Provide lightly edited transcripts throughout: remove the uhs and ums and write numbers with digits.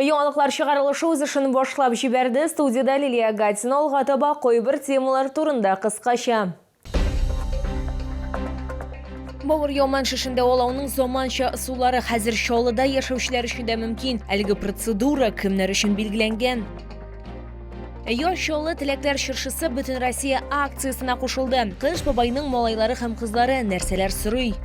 Яңалыклар чыгарылышы үз эшен башлап җибәрде. Студияда Лилия Гатина алга таба кайбер темалар турында кыскача. Бауыр Яман шишендә олауның заманча сулары хәзер Чаллыда яшәүчеләр өчен дә мөмкин. Әлеге процедура кемнәр өчен билгеләнгән? Яш Чаллы теләкләр чыршысы бөтен Россия акциясына кушылды. Кыш бабайның малайлары һәм кызлары нәрсәләр сорый?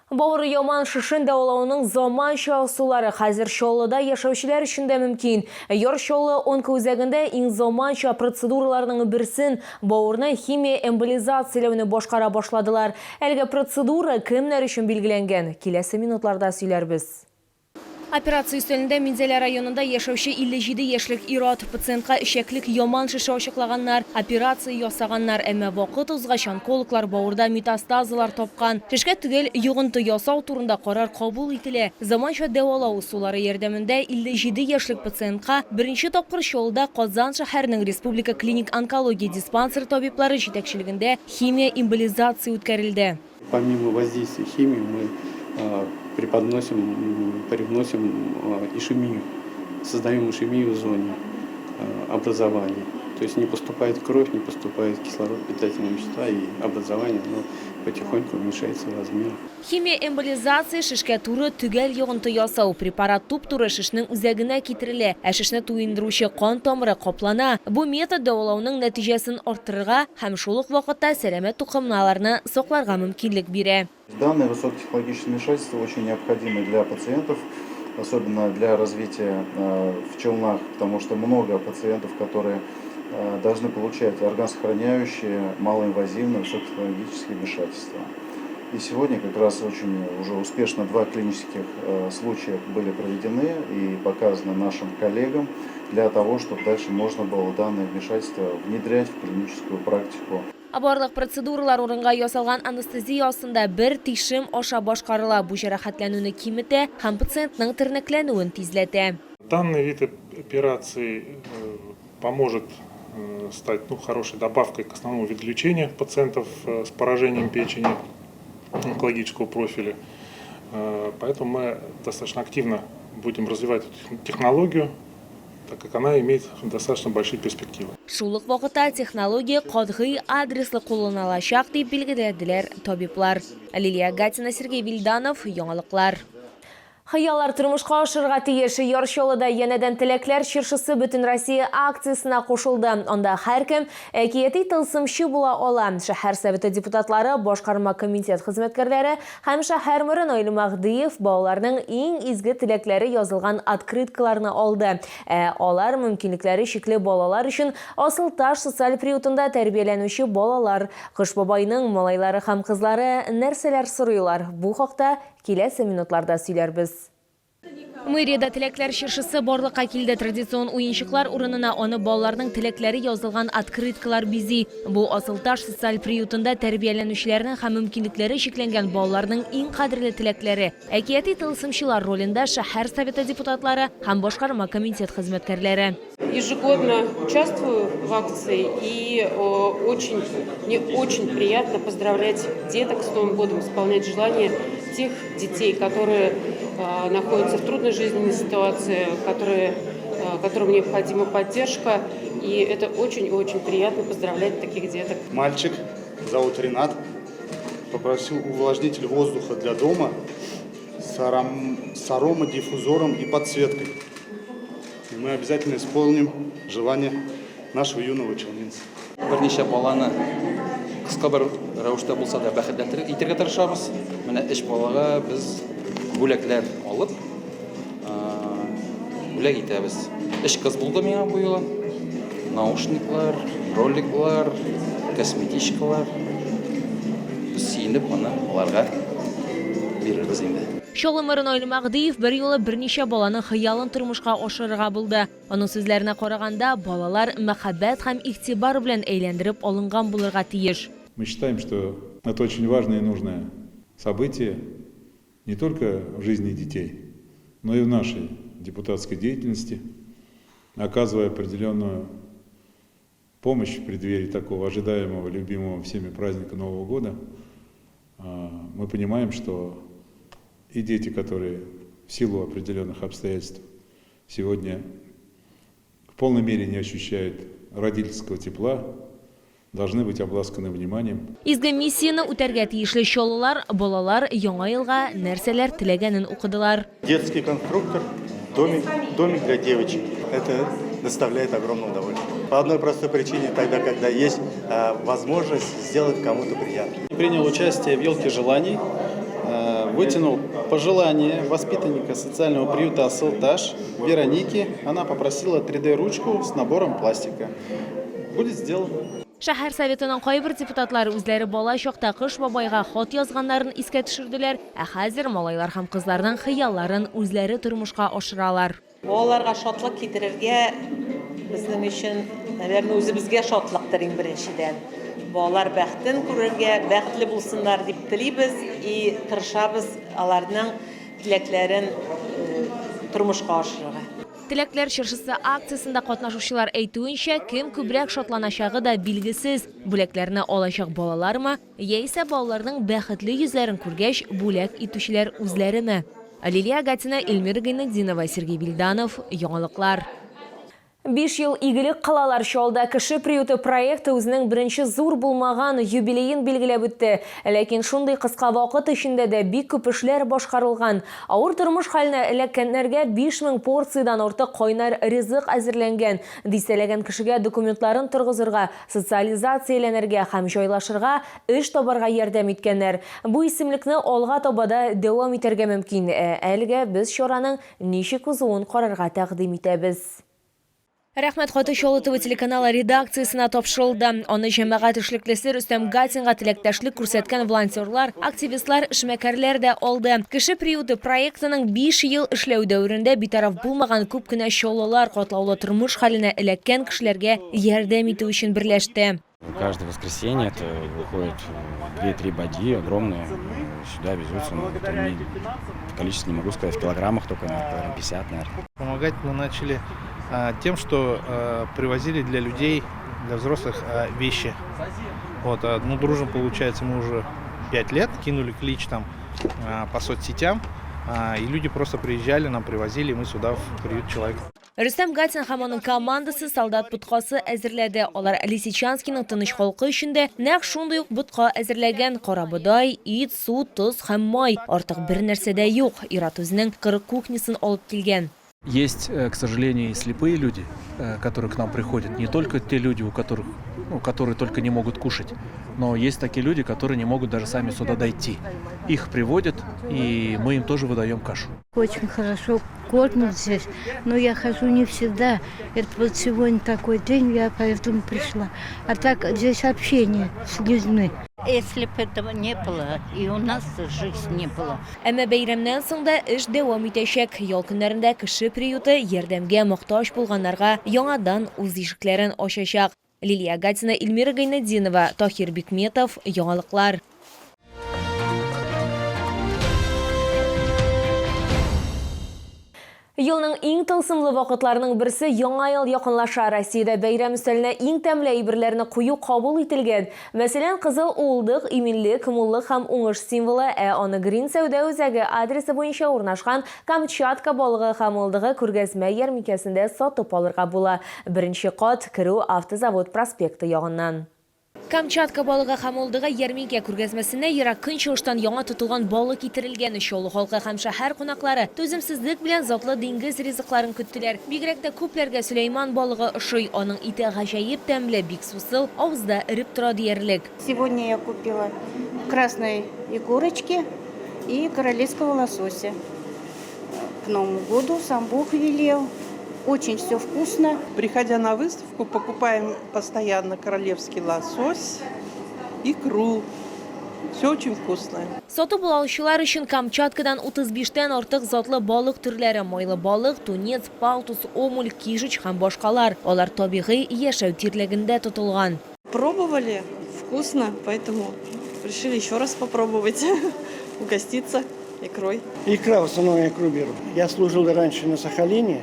Бауыр Яман шишендә олауның заманча сулары хәзер Чаллыда яшәүчеләр өчен дә мөмкин. Яр Чаллы онкоүзәгендә иң заманча процедураларның берсен бауырны химия эмболизацияләүне башкара башладылар. Әлеге процедура кемнәр өчен билгеләнгән? Киләсе минутларда сөйләрбез. Операция өстәлендә Минзәлә районында яшәүче 57 яшьлек ир-ат пациентка ишәклек яман шише ачыклаганнар, операция ясаганнар, әмма вакыт узгач онкологлар бауырда метастазлар тапкан. Шишкә түгел йогынты ясау турында карар кабул ителә. Заманча дәвалау усуллары ярдәмендә 57 яшьлек пациентка беренче тапкыр Чаллыда Казан шәһәренең Республика клиник онкология диспансер табиблары җитәкчелегендә химия эмболизация үткәрелде. Помимо воздействия химии мы привносим ишемию, создаем ишемию в зоне образования. То есть не поступает кровь, не поступает кислород, питательные вещества, и образование потихоньку уменьшается размер. Химия эмболизация шишкә туры түгел йогынты ясау. Препарат туп-туры шишнең үзәгенә китерелә. Шишне туендыручы кан тамыры каплана. Бу метод дәвалауның нәтиҗәсен арттырырга һәм шул ук вакытта сәламәт тукымналарны сакларга мөмкинлек бирә. Данное высокотехнологичное вмешательство очень необходимо для пациентов, особенно для развития в челнах, потому что много пациентов, которые должны получать органосохраняющие, малоинвазивные, высокотехнологические вмешательства. И сегодня как раз очень уже успешно 2 клинических случая были проведены и показаны нашим коллегам для того, чтобы дальше можно было данное вмешательство внедрять в клиническую практику. Барлык процедуралар урынга ясалган анестезия астында бер тишем аша башкарыла. Бу җәрәхәтләнүне киметә һәм пациентның тернәкләнүен тизләтә. Данный вид операции поможет стать хорошей добавкой к основному виду лечения пациентов с поражением печени онкологического профиля. Поэтому мы достаточно активно будем развивать эту технологию, так как она имеет достаточно большие перспективы. Шул ук вакытта технология катгый адреслы кулланылачак дип билгеләделәр табиблар. Лилия Гатина, Сергей Вильданов, Яңалыклар. Хаялар тормышка ашырга тиеш. Яр Чаллыда янәдән теләкләр чыршысы бөтен Россия акциясына кушылды. Анда һәркем әкияти тылсымчы була ала. Шәһәр советы депутатлары, башкарма комитет хезмәткәрләре һәм шәһәр мэры Наил Мәгъдиев балаларның иң изге теләкләре язылган открыткаларны алды. Алар мөмкинлекләре чикле балалар өчен Асылташ социаль приютында тәрбияләнүче балалар. Кыш бабайның малайлары һәм кызлары нәрсәләр сорыйлар? Бу хакта киләсе минутларда сөйләрбез. Мэриядә теләкләр чыршысы барлыкка килде. Традицион уенчыклар урынына аны балаларның теләкләре язылган открыткалар бизи. Бу Асылташ социаль приютында тәрбияләнүчеләрнең һәм мөмкинлекләре чикләнгән балаларның иң кадерле теләкләре. Әкияти тылсымчылар ролендә шәһәр советы депутатлары һәм башкарма комитет хезмәткәрләре. Ежегодно участвую в акции, и мне очень приятно поздравлять деток с Новым годом, исполнять желания тех детей, которые находятся в трудной жизненной ситуации, которым необходима поддержка. И это очень-очень приятно поздравлять таких деток. Мальчик, зовут Ренат, попросил увлажнитель воздуха для дома с аромадиффузором и подсветкой. И мы обязательно исполним желание нашего юного челнинца. Берничә баланы кыска бер рәвештә булса да бәхетләндереп итәргә тырышабыз. Менә 3 балага без бүләкләр алып, бүләк итәбез. 3 кыз булды миңа бу юлы. Наушниклар, роликлар, косметичкалар. Сөйнеп аны аларга бирербез инде. Чаллы мэры Наил Мәгъдиев бер юлы берничә баланың хыялын тормышка ашырырга булды. Аның сүзләренә караганда, балалар мәхәббәт һәм игътибар белән әйләндереп алынган булырга тиеш. Мы считаем, что это очень важное и нужное событие не только в жизни детей, но и в нашей депутатской деятельности, оказывая определенную помощь в преддверии такого ожидаемого, любимого всеми праздника Нового года. Мы понимаем, что и дети, которые в силу определенных обстоятельств сегодня в полной мере не ощущают родительского тепла, должны быть обласканы вниманием. Изге миссияны үтәргә тиешле чаллылар, балалар яңа елга нәрсәләр теләгәнен укыдылар. Детский конструктор, домик для девочек. Это доставляет огромное удовольствие. По одной простой причине, тогда, когда есть возможность сделать кому-то приятно. Принял участие в «Елке желаний», вытянул пожелание воспитанника социального приюта «Асылташ» Вероники. Она попросила 3D-ручку с набором пластика. Будет сделано. Шәһәр советының кайбер депутатлары үзләре бала чакта Кыш бабайга хат язганнарын искә төшерделәр, ә хәзер малайлар һәм кызларның хыялларын үзләре тормышка ашыралар. Балаларга шатлык китерергә безнең өчен, наверное, үзебезгә шатлыктыр иң беренчедән. Балалар бәхтен күрергә, бәхетле булсыннар дип телибез и тырышабыз аларның теләкләрен тормышка ашырырга. Теләкләр чыршысы акциясында катнашучылар әйтүенчә, кем күбрәк шатланачагы да билгесез. Бүләкләрне алачак балалармы, яисә балаларның бәхетле йөзләрен күргәч, бүләк итүчеләр үзләреме? Лилия Гатина, Эльмира Гайнетдинова, Сергей Вильданов, Яңалыклар. 5 ел игелек кылалар чалда кеше приюты проекты үзенең беренче зур булмаган юбилейын билгеләп үтте. Ләкин шундый кыска вакыт эчендә дә бик күп эшләр башкарылган. Авыр тормыш хәленә эләккәннәргә 5000 порциядән артык кайнар ризык әзерләнгән. Дистәләгән кешегә документларын торгызырга, социализацияләнергә һәм җайлашырга, эш табарга ярдәм иткәннәр. Бу исемлекне алга табада дәвам итәргә мөмкин. Әлегә без чараның ничек узуын карарга тәкъдим итәбез. Рәхмәт хаты Чаллы ТВ телеканалы редакциясына тапшырылды. Аны җәмәгать эшлеклесе Рөстәм Гатинга теләктәшлек күрсәткән волонтерлар, активистлар, эшмәкәрләр дә алды. Кеше приюты проектының 5 ел эшләү дәверендә битараф булмаган күп кенә чаллылар катлаулы тормыш хәленә эләккән кешеләргә ярдәм итү өчен берләште. Каждое воскресенье это выходит 2-3 бадьи огромные. Сюда везутся, количество не могу сказать, в килограммах только, наверное, 50, наверное. Помогать мы начали тем, что привозили для людей, для взрослых вещи. Вот, ну, дружим, получается, мы уже 5 лет, кинули клич там по соцсетям, и люди просто приезжали, нам привозили, и мы сюда в приют человек. Рөстәм Гатин һәм аның командасы солдат буткасы әзерләде. Алар Лисичанскийның тыныч халкы өчен нәкъ шундый ук бутка әзерләгән: карабодай, ит, су, тоз һәм май. Артык бер нәрсә дә юк. Ират үзенең 40 кухнясын алып килгән. Есть, к сожалению, и слепые люди, которые к нам приходят. Не только те люди, которые только не могут кушать, но есть такие люди, которые не могут даже сами сюда дойти. Их приводят, и мы им тоже выдаем кашу. Очень хорошо кормят здесь, но я хожу не всегда. Это вот сегодня такой день, я поэтому пришла. А так здесь общение с людьми. Если бы этого не было, и у нас жизни не было. Әмма бәйрәмнән соң да эш дәвам итәчәк. Ял көннәрендә кеше приюты ярдәмгә мохтаҗ булганнарга яңадан үз ишекләрен ачачак. Лилия Гатина, Эльмира Гайнетдинова, Тахир Бикметов, Яңалыклар. Елның иң тылсымлы вакытларының берсе яңа ел якынлаша. Россиядә бәйрәм өстәленә иң тәмле әйберләрне кую кабул ителгән. Мәсәлән, кызыл улдык, иминлек, муллык һәм уңыш символы, аны Грин сәүдә үзәге адресы буенча урнашкан Камчатка балыгы һәм улдыгы күргәзмә ярминкәсендә сатып алырга була. Беренче кат керү Автозавод проспекты ягыннан. Камчатка балыгы һәм улдыгы ярминкә күргәзмәсенә ерак көнчыгыштан яңа тотылган балык китерелгән. Чаллы халкы һәм шәһәр кунаклары түземсезлек белән затлы диңгез ризыкларын көттеләр. Бигрәк тә күпләргә Сөләйман балыгы ошый. Аның ите гаҗәеп тәмле, бик сусыл, авызда эреп тора диярлек. Сегодня я купила красной икорочки и королевского лосося. К Новому году сам Бог велел. Очень все вкусно. Приходя на выставку, покупаем постоянно королевский лосось, икру. Все очень вкусное. Сатып алучылар өчен Камчаткадан 35-тән артык затлы балык төрләре: майлы балык, тунец, палтус, омуль, кижуч һәм башкалар. Алар табигый яшәү тирлегендә тотылган. Пробовали, вкусно, поэтому решили еще раз попробовать, угоститься икрой. Икра, в основном икру беру. Я служил раньше на Сахалине,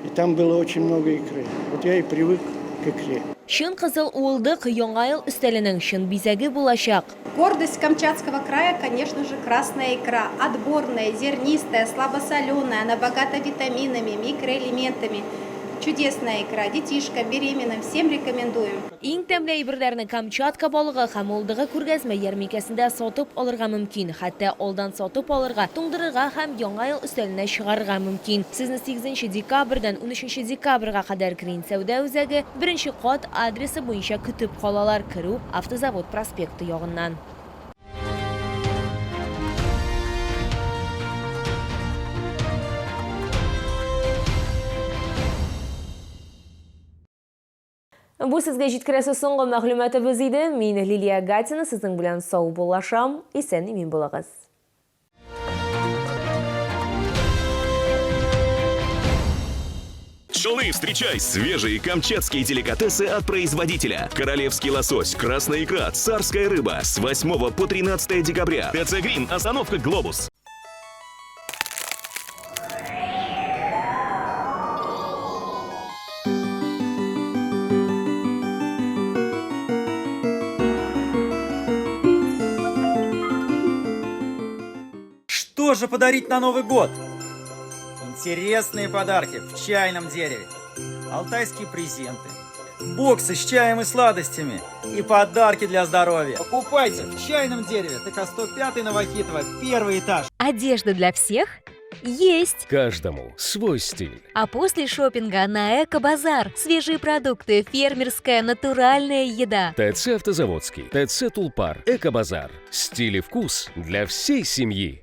и там было очень много икры. Вот я и привык к икре. Шын кызыл уылдык яңа ел өстәленең шын бизәге булачак. Гордость Камчатского края, конечно же, красная икра. Отборная, зернистая, слабосоленая, она богата витаминами, микроэлементами. Чудесная икра. Детишкам, беременным всем рекомендуем. Иң тәмле әйберләрне Камчатка балыгы һәм улдыгы күргәзмә ярминкәсендә сатып алырга мөмкин. Хәтта алдан сатып алырга, туңдырырга һәм яңа ел өстәленә чыгарырга мөмкин. Сезне 8 декабрьдән 13 декабрьгә кадәр Крин сәүдә үзәге 1 кат адресы буенча көтеп калалар. Керү Автозавод проспекты ягыннан. Бу сезгә җиткерәсе соңгы мәгълүматыбыз иде. Мин Лилия Гатина, сезнең белән сау булашам. Исән имин булыгыз. Шалы, встречай свежие камчатские деликатесы от производителя. Королевский лосось, красная икра, царская рыба с 8 по 13 декабря. ТЦ Грин, остановка Глобус. Что же подарить на Новый год? Интересные подарки в чайном дереве, алтайские презенты, боксы с чаем и сладостями и подарки для здоровья. Покупайте в чайном дереве, ТК 105 Новохитово, 1 этаж. Одежда для всех? Есть! Каждому свой стиль. А после шопинга на Эко-базар свежие продукты, фермерская, натуральная еда. ТЦ Автозаводский, ТЦ Тулпар, Эко-базар. Стиль и вкус для всей семьи.